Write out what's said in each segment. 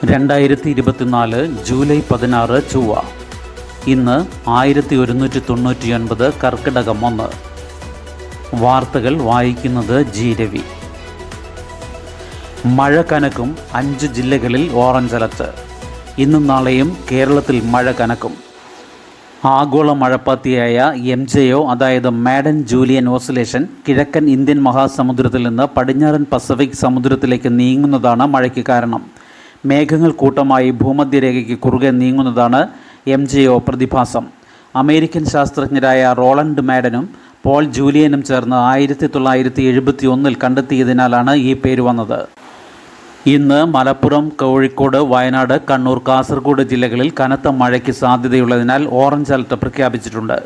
2024 July 16 ചൊവ്വ. ഇന്ന് 1199 കർക്കിടകം 1. വാർത്തകൾ വായിക്കുന്നത് ജി രവി. മഴ കനക്കും, 5 ജില്ലകളിൽ ഓറഞ്ച് അലർട്ട്. ഇന്നും നാളെയും കേരളത്തിൽ മഴ കനക്കും. ആഗോള മഴപ്പാത്തിയായ MJO, അതായത് മാഡൻ ജൂലിയൻ ഓസിലേഷൻ, കിഴക്കൻ ഇന്ത്യൻ മഹാസമുദ്രത്തിൽ നിന്ന് പടിഞ്ഞാറൻ പസഫിക് സമുദ്രത്തിലേക്ക് നീങ്ങുന്നതാണ് മഴയ്ക്ക് കാരണം. മേഘങ്ങൾ കൂട്ടമായി ഭൂമധ്യരേഖയ്ക്ക് കുറുകെ നീങ്ങുന്നതാണ് MJO പ്രതിഭാസം. അമേരിക്കൻ ശാസ്ത്രജ്ഞരായ റോളണ്ട് മാഡനും പോൾ ജൂലിയനും ചേർന്ന് 1971 കണ്ടെത്തിയതിനാലാണ് ഈ പേര് വന്നത്. ഇന്ന് മലപ്പുറം, കോഴിക്കോട്, വയനാട്, കണ്ണൂർ, കാസർഗോഡ് ജില്ലകളിൽ കനത്ത മഴയ്ക്ക് സാധ്യതയുള്ളതിനാൽ ഓറഞ്ച് അലർട്ട് പ്രഖ്യാപിച്ചിട്ടുണ്ട്.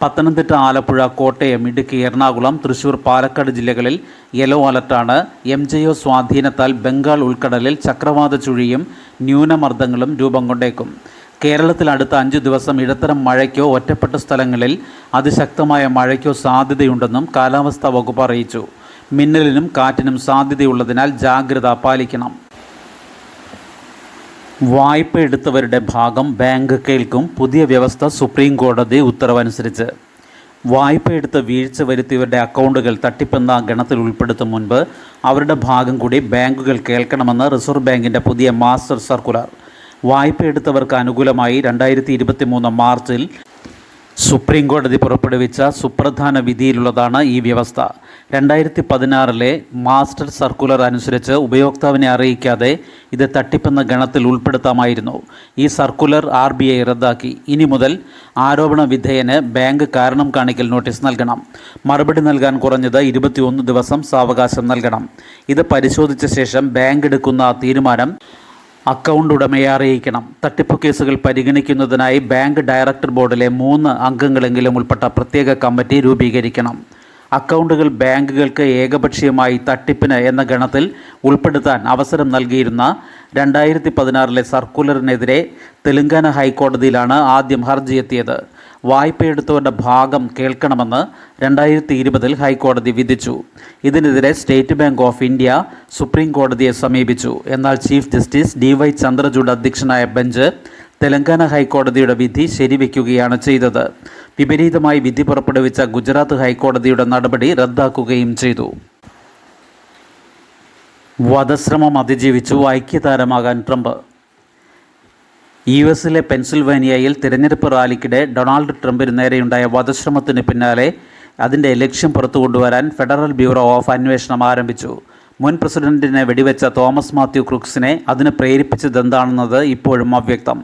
പത്തനംതിട്ട, ആലപ്പുഴ, കോട്ടയം, ഇടുക്കി, എറണാകുളം, തൃശൂർ, പാലക്കാട് ജില്ലകളിൽ യെല്ലോ അലർട്ടാണ്. MJO സ്വാധീനത്താൽ ബംഗാൾ ഉൾക്കടലിൽ ചക്രവാത ചുഴിയും ന്യൂനമർദ്ദങ്ങളും രൂപം കൊണ്ടേക്കും. കേരളത്തിൽ അടുത്ത 5 ദിവസം ഇടത്തരം മഴയ്ക്കോ ഒറ്റപ്പെട്ട സ്ഥലങ്ങളിൽ അതിശക്തമായ മഴയ്ക്കോ സാധ്യതയുണ്ടെന്നും കാലാവസ്ഥാ വകുപ്പ് അറിയിച്ചു. മിന്നലിനും കാറ്റിനും സാധ്യതയുള്ളതിനാൽ ജാഗ്രത പാലിക്കണം. വായ്പ എടുത്തവരുടെ ഭാഗം ബാങ്ക് കേൾക്കും. പുതിയ വ്യവസ്ഥ സുപ്രീം കോടതി ഉത്തരവനുസരിച്ച്. വായ്പ എടുത്ത് വീഴ്ച വരുത്തിയവരുടെ അക്കൗണ്ടുകൾ തട്ടിപ്പെന്ന ഗണത്തിൽ ഉൾപ്പെടുത്തും മുൻപ് അവരുടെ ഭാഗം കൂടി ബാങ്കുകൾ കേൾക്കണമെന്ന് റിസർവ് ബാങ്കിൻ്റെ പുതിയ മാസ്റ്റർ സർക്കുലർ. വായ്പ എടുത്തവർക്ക് അനുകൂലമായി 2023 മാർച്ചിൽ സുപ്രീം കോടതി പുറപ്പെടുവിച്ച സുപ്രധാന വിധിയിലുള്ളതാണ് ഈ വ്യവസ്ഥ. 2016 മാസ്റ്റർ സർക്കുലർ അനുസരിച്ച് ഉപയോക്താവിനെ അറിയിക്കാതെ ഇത് തട്ടിപ്പെന്ന ഗണത്തിൽ ഉൾപ്പെടുത്താമായിരുന്നു. ഈ സർക്കുലർ RBI റദ്ദാക്കി. ഇനി മുതൽ ആരോപണ വിധേയന് ബാങ്ക് കാരണം കാണിക്കൽ നോട്ടീസ് നൽകണം. മറുപടി നൽകാൻ കുറഞ്ഞത് 21 ദിവസം സാവകാശം നൽകണം. ഇത് പരിശോധിച്ച ശേഷം ബാങ്ക് എടുക്കുന്ന തീരുമാനം അക്കൗണ്ട് ഉടമയെ അറിയിക്കണം. തട്ടിപ്പ് കേസുകൾ പരിഗണിക്കുന്നതിനായി ബാങ്ക് ഡയറക്ടർ ബോർഡിലെ 3 അംഗങ്ങളെങ്കിലും ഉൾപ്പെട്ട പ്രത്യേക കമ്മിറ്റി രൂപീകരിക്കണം. അക്കൗണ്ടുകൾ ബാങ്കുകൾക്ക് ഏകപക്ഷീയമായി തട്ടിപ്പിന് എന്ന ഗണത്തിൽ ഉൾപ്പെടുത്താൻ അവസരം നൽകിയിരുന്ന 2016 സർക്കുലറിനെതിരെ തെലങ്കാന ഹൈക്കോടതിയിലാണ് ആദ്യം ഹർജി എത്തിയത്. വായ്പയെടുത്തവരുടെ ഭാഗം കേൾക്കണമെന്ന് 2020 ഹൈക്കോടതി വിധിച്ചു. ഇതിനെതിരെ state bank of India supreme കോടതിയെ സമീപിച്ചു. എന്നാൽ ചീഫ് ജസ്റ്റിസ് DY ചന്ദ്രചൂഡ് അധ്യക്ഷനായ ബെഞ്ച് തെലങ്കാന ഹൈക്കോടതിയുടെ വിധി ശരിവയ്ക്കുകയാണ് ചെയ്തത്. വിപരീതമായി വിധി പുറപ്പെടുവിച്ച ഗുജറാത്ത് ഹൈക്കോടതിയുടെ നടപടി റദ്ദാക്കുകയും ചെയ്തു. വധശ്രമം അതിജീവിച്ചു ഐക്യതാരമാകാൻ ട്രംപ്. US പെൻസിൽവാനിയയിൽ തിരഞ്ഞെടുപ്പ് റാലിക്കിടെ ഡൊണാൾഡ് ട്രംപിന് നേരെയുണ്ടായ വധശ്രമത്തിന് പിന്നാലെ അതിൻ്റെ ലക്ഷ്യം പുറത്തു കൊണ്ടുവരാൻ ഫെഡറൽ ബ്യൂറോ ഓഫ് അന്വേഷണം ആരംഭിച്ചു. മുൻ പ്രസിഡന്റിനെ വെടിവെച്ച തോമസ് മാത്യു ക്രൂക്സിനെ അതിന് പ്രേരിപ്പിച്ചതെന്താണെന്നത് ഇപ്പോഴും അവ്യക്തം.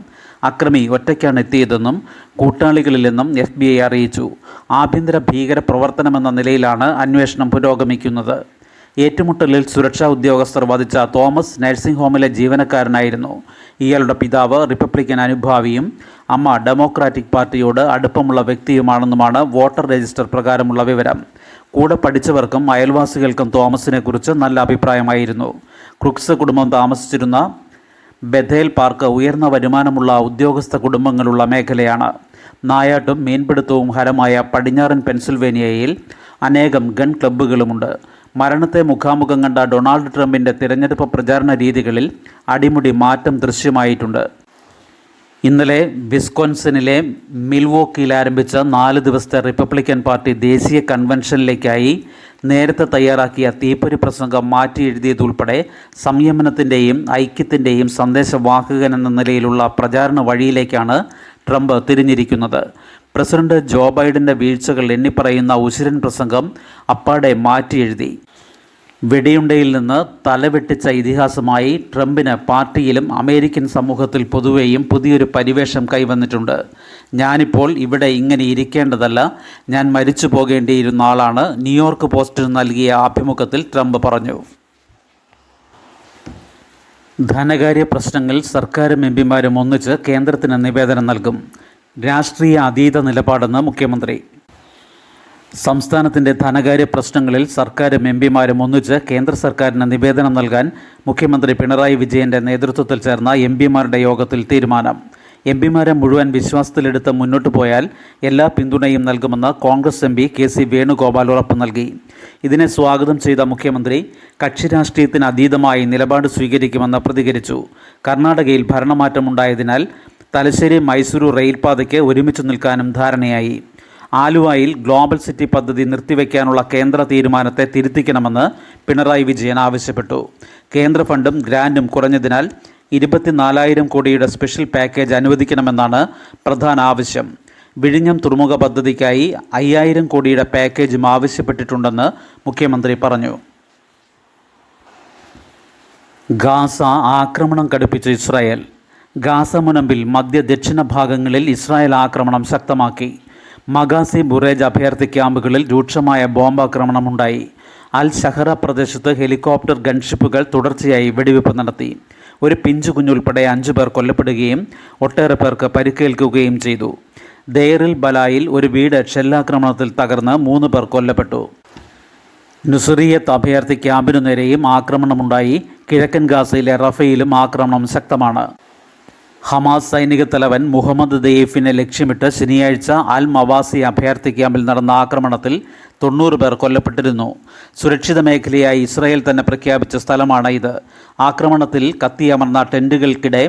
അക്രമി ഒറ്റയ്ക്കാണ് എത്തിയതെന്നും കൂട്ടാളികളിലെന്നും FBI അറിയിച്ചു. ആഭ്യന്തര ഭീകര പ്രവർത്തനമെന്ന നിലയിലാണ് അന്വേഷണം പുരോഗമിക്കുന്നത്. ഏറ്റുമുട്ടലിൽ സുരക്ഷാ ഉദ്യോഗസ്ഥർ വധിച്ച തോമസ് നഴ്സിംഗ് ഹോമിലെ ജീവനക്കാരനായിരുന്നു. ഇയാളുടെ പിതാവ് റിപ്പബ്ലിക്കൻ അനുഭാവിയും അമ്മ ഡെമോക്രാറ്റിക് പാർട്ടിയോട് അടുപ്പമുള്ള വ്യക്തിയുമാണെന്നുമാണ് വോട്ടർ രജിസ്റ്റർ പ്രകാരമുള്ള വിവരം. കൂടെ പഠിച്ചവർക്കും അയൽവാസികൾക്കും തോമസിനെക്കുറിച്ച് നല്ല അഭിപ്രായമായിരുന്നു. ക്രൂക്സ് കുടുംബം താമസിച്ചിരുന്ന ബഥേൽ പാർക്ക് ഉയർന്ന വരുമാനമുള്ള ഉദ്യോഗസ്ഥ കുടുംബങ്ങളുള്ള മേഖലയാണ്. നായാട്ടും മീൻപിടുത്തവും ഹരമായ പടിഞ്ഞാറൻ പെൻസിൽവേനിയയിൽ അനേകം ഗൺ ക്ലബ്ബുകളുമുണ്ട്. മരണത്തെ മുഖാമുഖം കണ്ട ഡൊണാൾഡ് ട്രംപിൻ്റെ തിരഞ്ഞെടുപ്പ് പ്രചാരണ രീതികളിൽ അടിമുടി മാറ്റം ദൃശ്യമായിട്ടുണ്ട്. ഇന്നലെ വിസ്കോൻസിനിലെ മിൽവോക്കിയിൽ ആരംഭിച്ച 4 ദിവസത്തെ റിപ്പബ്ലിക്കൻ പാർട്ടി ദേശീയ കൺവെൻഷനിലേക്കായി നേരത്തെ തയ്യാറാക്കിയ തീപ്പൊരി പ്രസംഗം മാറ്റി എഴുതിയതുൾപ്പെടെ സംയമനത്തിൻ്റെയും ഐക്യത്തിൻ്റെയും സന്ദേശവാഹകൻ എന്ന നിലയിലുള്ള പ്രചാരണ വഴിയിലേക്കാണ് ട്രംപ് തിരിഞ്ഞിരിക്കുന്നത്. പ്രസിഡന്റ് ജോ ബൈഡൻ്റെ വീഴ്ചകൾ എണ്ണിപ്പറയുന്ന ഉശിരൻ പ്രസംഗം അപ്പാടെ മാറ്റി എഴുതി. വെടിയുണ്ടയിൽ നിന്ന് തലവെട്ടിച്ച ഇതിഹാസമായി ട്രംപിന് പാർട്ടിയിലും അമേരിക്കൻ സമൂഹത്തിൽ പൊതുവെയും പുതിയൊരു പരിവേഷം കൈവന്നിട്ടുണ്ട്. ഞാനിപ്പോൾ ഇവിടെ ഇങ്ങനെ ഇരിക്കേണ്ടതല്ല, ഞാൻ മരിച്ചു പോകേണ്ടിയിരുന്ന ആളാണ്, ന്യൂയോർക്ക് പോസ്റ്റിന് നൽകിയ അഭിമുഖത്തിൽ ട്രംപ് പറഞ്ഞു. ധനകാര്യ പ്രശ്നങ്ങളിൽ സർക്കാരും MPമാരും ഒന്നിച്ച് കേന്ദ്രത്തിന് നിവേദനം നൽകും. രാഷ്ട്രീയ അതീത നിലപാടെന്ന് മുഖ്യമന്ത്രി. സംസ്ഥാനത്തിൻ്റെ ധനകാര്യ പ്രശ്നങ്ങളിൽ സർക്കാരും MPമാരും ഒന്നിച്ച് കേന്ദ്ര സർക്കാരിന് നിവേദനം നൽകാൻ മുഖ്യമന്ത്രി പിണറായി വിജയൻ്റെ നേതൃത്വത്തിൽ ചേർന്ന MPമാരുടെ യോഗത്തിൽ തീരുമാനം. എംപിമാരെ മുഴുവൻ വിശ്വാസത്തിലെടുത്ത് മുന്നോട്ടു പോയാൽ എല്ലാ പിന്തുണയും നൽകുമെന്ന് കോൺഗ്രസ് എംപി KC വേണുഗോപാൽ ഉറപ്പു നൽകി. ഇതിനെ സ്വാഗതം ചെയ്ത മുഖ്യമന്ത്രി കക്ഷി രാഷ്ട്രീയത്തിന് അതീതമായി നിലപാട് സ്വീകരിക്കുമെന്ന് പ്രതികരിച്ചു. കർണാടകയിൽ ഭരണമാറ്റമുണ്ടായതിനാൽ തലശ്ശേരി മൈസൂരു റെയിൽപാതയ്ക്ക് ഒരുമിച്ചു നിൽക്കാനും ധാരണയായി. ആലുവയിൽ ഗ്ലോബൽ സിറ്റി പദ്ധതി നിർത്തിവെക്കാനുള്ള കേന്ദ്ര തീരുമാനത്തെ തിരുത്തിക്കണമെന്ന് പിണറായി വിജയൻ ആവശ്യപ്പെട്ടു. കേന്ദ്ര ഫണ്ടും ഗ്രാൻറ്റും കുറഞ്ഞതിനാൽ 24,000 കോടിയുടെ സ്പെഷ്യൽ പാക്കേജ് അനുവദിക്കണമെന്നാണ് പ്രധാന ആവശ്യം. വിഴിഞ്ഞം തുറമുഖ പദ്ധതിക്കായി 5,000 കോടിയുടെ പാക്കേജും ആവശ്യപ്പെട്ടിട്ടുണ്ടെന്ന് മുഖ്യമന്ത്രി പറഞ്ഞു. ഗാസ ആക്രമണം കടുപ്പിച്ച ഇസ്രായേൽ. ഗാസ മുനമ്പിൽ മധ്യ ദക്ഷിണ ഭാഗങ്ങളിൽ ഇസ്രായേൽ ആക്രമണം ശക്തമാക്കി. മഗാസി ബുറേജ് അഭയാർത്ഥി ക്യാമ്പുകളിൽ രൂക്ഷമായ ബോംബാക്രമണമുണ്ടായി. അൽ ഷഹറ പ്രദേശത്ത് ഹെലികോപ്റ്റർ ഗൺഷിപ്പുകൾ തുടർച്ചയായി വെടിവെപ്പ് നടത്തി. ഒരു പിഞ്ചു കുഞ്ഞുൾപ്പെടെ 5 പേർ കൊല്ലപ്പെടുകയും ഒട്ടേറെ പേർക്ക് പരിക്കേൽക്കുകയും ചെയ്തു. ദേറിൽ ബലായിൽ ഒരു വീട് ഷെല്ലാക്രമണത്തിൽ തകർന്ന് 3 പേർ കൊല്ലപ്പെട്ടു. നുസറിയത്ത് അഭയാർത്ഥി ക്യാമ്പിനു നേരെയും ആക്രമണമുണ്ടായി. കിഴക്കൻ ഗാസയിലെ റഫയിലും ആക്രമണം ശക്തമാണ്. ഹമാസ് സൈനിക തലവൻ മുഹമ്മദ് ദെയ്ഫിനെ ലക്ഷ്യമിട്ട് ശനിയാഴ്ച അൽ മവാസി അഭയാർത്ഥി ക്യാമ്പിൽ നടന്ന ആക്രമണത്തിൽ 90 പേർ കൊല്ലപ്പെട്ടിരുന്നു. സുരക്ഷിത മേഖലയായി ഇസ്രായേൽ തന്നെ പ്രഖ്യാപിച്ച സ്ഥലമാണ് ഇത്. ആക്രമണത്തിൽ കത്തിയമർന്ന ടെൻറ്റുകൾക്കിടെ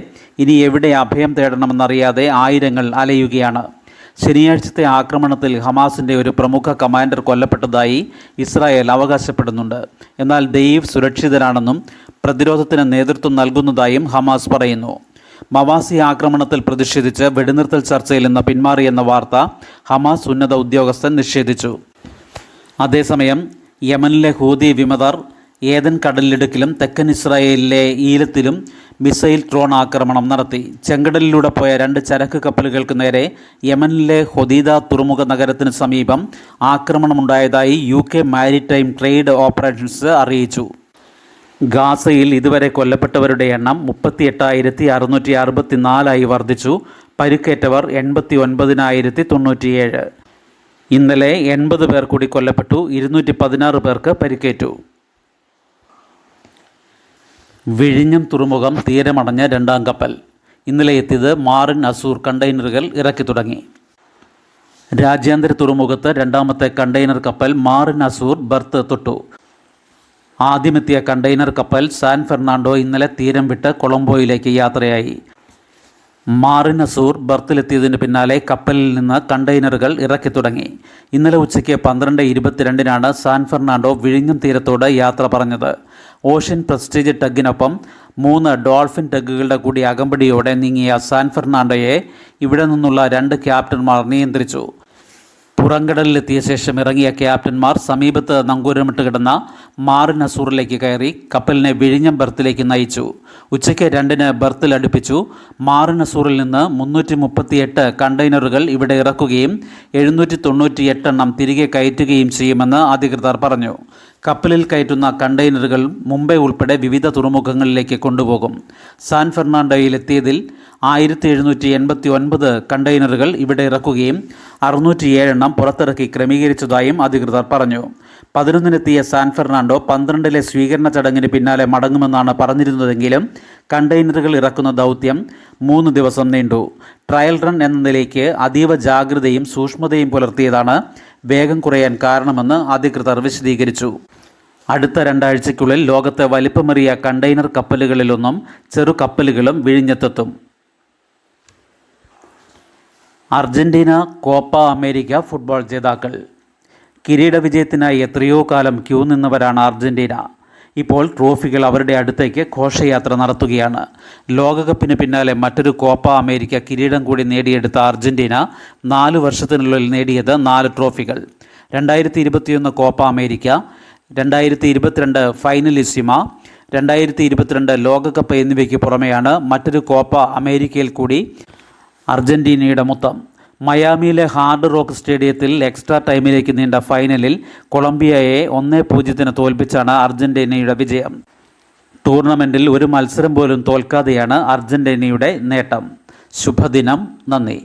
ഇനി എവിടെ അഭയം തേടണമെന്നറിയാതെ ആയിരങ്ങൾ അലയുകയാണ്. ശനിയാഴ്ചത്തെ ആക്രമണത്തിൽ ഹമാസിൻ്റെ ഒരു പ്രമുഖ കമാൻഡർ കൊല്ലപ്പെട്ടതായി ഇസ്രായേൽ അവകാശപ്പെടുന്നുണ്ട്. എന്നാൽ ദെയ്ഫ് സുരക്ഷിതരാണെന്നും പ്രതിരോധത്തിന് നേതൃത്വം നൽകുന്നതായും ഹമാസ് പറയുന്നു. മവാസി ആക്രമണത്തിൽ പ്രതിഷേധിച്ച് വെടിനിർത്തൽ ചർച്ചയിൽ നിന്ന് പിന്മാറിയെന്ന വാർത്ത ഹമാസ് ഉന്നത ഉദ്യോഗസ്ഥൻ നിഷേധിച്ചു. അതേസമയം യമനിലെ ഹൂതി വിമതർ ഏദൻ കടലിടുക്കിലും തെക്കൻ ഇസ്രായേലിലെ ഈലത്തിലും മിസൈൽ ഡ്രോൺ ആക്രമണം നടത്തി. ചെങ്കടലിലൂടെ പോയ 2 ചരക്ക് കപ്പലുകൾക്ക് നേരെ യമനിലെ ഹൊദീദ തുറമുഖ നഗരത്തിന് സമീപം ആക്രമണമുണ്ടായതായി UK മാരിടൈം ട്രേഡ് ഓപ്പറേഷൻസ് അറിയിച്ചു. ഗാസയിൽ ഇതുവരെ കൊല്ലപ്പെട്ടവരുടെ എണ്ണം 38,664 വർദ്ധിച്ചു. പരിക്കേറ്റവർ 89,097. ഇന്നലെ 80 പേർ കൂടി കൊല്ലപ്പെട്ടു. 216 പേർക്ക് പരിക്കേറ്റു. വിഴിഞ്ഞം തുറമുഖം തീരമടഞ്ഞ 2ാം കപ്പൽ. ഇന്നലെ എത്തിയത് മാറിൻ അസൂർ കണ്ടെയ്നറുകൾ ഇറക്കി തുടങ്ങി. രാജ്യാന്തര തുറമുഖത്ത് 2ാമത്തെ കണ്ടെയ്നർ കപ്പൽ മാറിൻ അസൂർ ബർത്ത് തൊട്ടു. ആദ്യമെത്തിയ കണ്ടെയ്നർ കപ്പൽ സാൻ ഫെർണാണ്ടോ ഇന്നലെ തീരം വിട്ട് കൊളംബോയിലേക്ക് യാത്രയായി. മാറിൻ അസൂർ ബർത്തിലെത്തിയതിന് പിന്നാലെ കപ്പലിൽ നിന്ന് കണ്ടെയ്നറുകൾ ഇറക്കി തുടങ്ങി. ഇന്നലെ ഉച്ചയ്ക്ക് 12:22 സാൻ ഫെർണാണ്ടോ വിഴിഞ്ഞം തീരത്തോട് യാത്ര പറഞ്ഞത്. ഓഷ്യൻ പ്രസ്റ്റീജ് ടഗിനൊപ്പം 3 ഡോൾഫിൻ ടഗുകളുടെ കൂടി അകമ്പടിയോടെ നീങ്ങിയ സാൻ ഫെർണാണ്ടോയെ ഇവിടെ നിന്നുള്ള 2 ക്യാപ്റ്റന്മാർ നിയന്ത്രിച്ചു. പുറംകടലിലെത്തിയ ശേഷം ഇറങ്ങിയ ക്യാപ്റ്റന്മാർ സമീപത്ത് നങ്കൂരമിട്ട് കിടന്ന മാറിൻ അസൂറിലേക്ക് കയറി കപ്പലിനെ വിഴിഞ്ഞം ബർത്തിലേക്ക് നയിച്ചു. ഉച്ചയ്ക്ക് 2-ന് ബർത്തിൽ അടുപ്പിച്ചു. മാറിൻ അസൂറിൽ നിന്ന് 338 കണ്ടെയ്നറുകൾ ഇവിടെ ഇറക്കുകയും 798 എണ്ണം തിരികെ കയറ്റുകയും ചെയ്യുമെന്ന് അധികൃതർ പറഞ്ഞു. കപ്പലിൽ കയറ്റുന്ന കണ്ടെയ്നറുകൾ മുംബൈ ഉൾപ്പെടെ വിവിധ തുറമുഖങ്ങളിലേക്ക് കൊണ്ടുപോകും. സാൻ ഫെർണാണ്ടോയിലെത്തിയതിൽ 1789 കണ്ടെയ്നറുകൾ ഇവിടെ ഇറക്കുകയും 607 എണ്ണം പുറത്തിറക്കി ക്രമീകരിച്ചതായും അധികൃതർ പറഞ്ഞു. 11-നെത്തിയ സാൻ ഫെർണാണ്ടോ 12-ലെ സ്വീകരണ ചടങ്ങിന് പിന്നാലെ മടങ്ങുമെന്നാണ് പറഞ്ഞിരുന്നതെങ്കിലും കണ്ടെയ്നറുകൾ ഇറക്കുന്ന ദൗത്യം 3 ദിവസം നീണ്ടു. ട്രയൽ റൺ എന്ന നിലയ്ക്ക് അതീവ ജാഗ്രതയും സൂക്ഷ്മതയും പുലർത്തിയതാണ് വേഗം കുറയാൻ കാരണമെന്ന് അധികൃതർ വിശദീകരിച്ചു. അടുത്ത 2 ആഴ്ചയ്ക്കുള്ളിൽ ലോകത്തെ വലിപ്പമേറിയ കണ്ടെയ്നർ കപ്പലുകളിലൊന്നും ചെറു കപ്പലുകളും വിഴിഞ്ഞത്തെത്തും. അർജന്റീന കോപ്പ അമേരിക്ക ഫുട്ബോൾ ജേതാക്കൾ. കിരീട വിജയത്തിനായി എത്രയോ കാലം ക്യൂ നിന്നവരാണ് അർജന്റീന. ഇപ്പോൾ ട്രോഫികൾ അവരുടെ അടുത്തേക്ക് ഘോഷയാത്ര നടത്തുകയാണ്. ലോകകപ്പിന് പിന്നാലെ മറ്റൊരു കോപ്പ അമേരിക്ക കിരീടം കൂടി നേടിയെടുത്ത അർജന്റീന 4 വർഷത്തിനുള്ളിൽ നേടിയത് 4 ട്രോഫികൾ. 2021 കോപ്പ അമേരിക്ക, 2022 ഫൈനലിസിമ, 2022 ലോകകപ്പ് എന്നിവയ്ക്ക് പുറമെയാണ് മറ്റൊരു കോപ്പ അമേരിക്കയിൽ കൂടി അർജന്റീനയുടെ മുത്തം. മയാമിയിലെ ഹാർഡ് റോക്ക് സ്റ്റേഡിയത്തിൽ എക്സ്ട്രാ ടൈമിലേക്ക് നീണ്ട ഫൈനലിൽ കൊളംബിയയെ 1-0 തോൽപ്പിച്ചാണ് അർജന്റീനയുടെ വിജയം. ടൂർണമെൻറ്റിൽ ഒരു മത്സരം പോലും തോൽക്കാതെയാണ് അർജന്റീനയുടെ നേട്ടം. ശുഭദിനം. നന്ദി.